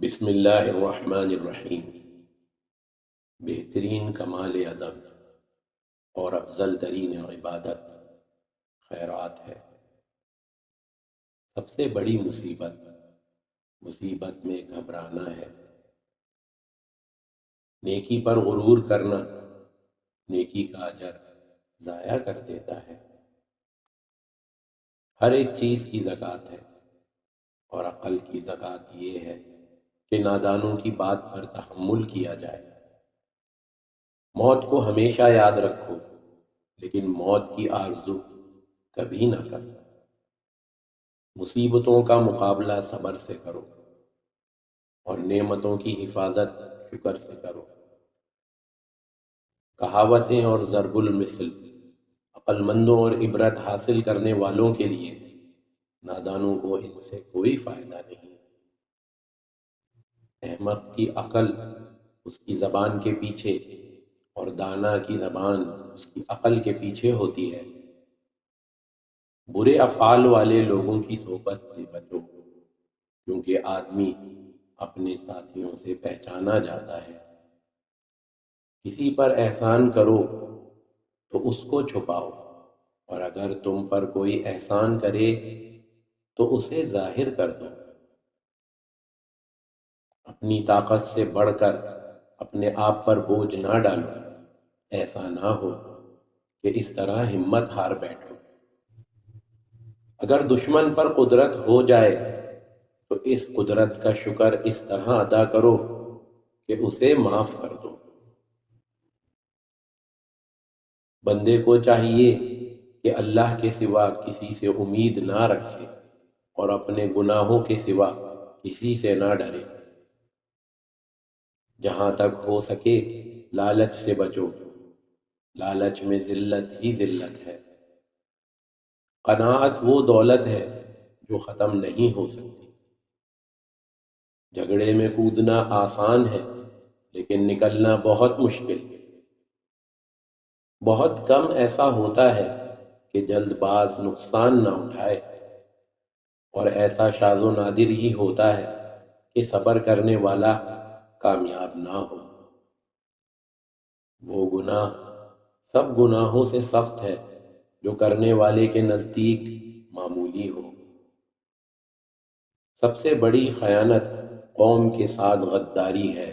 بسم اللہ الرحمن الرحیم۔ بہترین کمال ادب اور افضل ترین عبادت خیرات ہے۔ سب سے بڑی مصیبت میں گھبرانا ہے۔ نیکی پر غرور کرنا نیکی کا اجر ضائع کر دیتا ہے۔ ہر ایک چیز کی زکوٰۃ ہے، اور عقل کی زکوٰۃ یہ ہے کہ نادانوں کی بات پر تحمل کیا جائے۔ موت کو ہمیشہ یاد رکھو، لیکن موت کی آرزو کبھی نہ کرو۔ مصیبتوں کا مقابلہ صبر سے کرو، اور نعمتوں کی حفاظت شکر سے کرو۔ کہاوتیں اور ضرب المثل عقل مندوں اور عبرت حاصل کرنے والوں کے لیے، نادانوں کو ان سے کوئی فائدہ نہیں۔ احمق کی عقل اس کی زبان کے پیچھے، اور دانا کی زبان اس کی عقل کے پیچھے ہوتی ہے۔ برے افعال والے لوگوں کی صحبت سے بچو، کیونکہ آدمی اپنے ساتھیوں سے پہچانا جاتا ہے۔ کسی پر احسان کرو تو اس کو چھپاؤ، اور اگر تم پر کوئی احسان کرے تو اسے ظاہر کر دو۔ اپنی طاقت سے بڑھ کر اپنے آپ پر بوجھ نہ ڈالو، ایسا نہ ہو کہ اس طرح ہمت ہار بیٹھو۔ اگر دشمن پر قدرت ہو جائے تو اس قدرت کا شکر اس طرح ادا کرو کہ اسے معاف کر دو۔ بندے کو چاہیے کہ اللہ کے سوا کسی سے امید نہ رکھے، اور اپنے گناہوں کے سوا کسی سے نہ ڈرے۔ جہاں تک ہو سکے لالچ سے بچو، لالچ میں ذلت ہی ذلت ہے۔ قناعت وہ دولت ہے جو ختم نہیں ہو سکتی۔ جھگڑے میں کودنا آسان ہے، لیکن نکلنا بہت مشکل۔ بہت کم ایسا ہوتا ہے کہ جلد باز نقصان نہ اٹھائے، اور ایسا شاذ و نادر ہی ہوتا ہے کہ صبر کرنے والا کامیاب نہ ہو۔ وہ گناہ سب گناہوں سے سخت ہے جو کرنے والے کے نزدیک معمولی ہو۔ سب سے بڑی خیانت قوم کے ساتھ غداری ہے،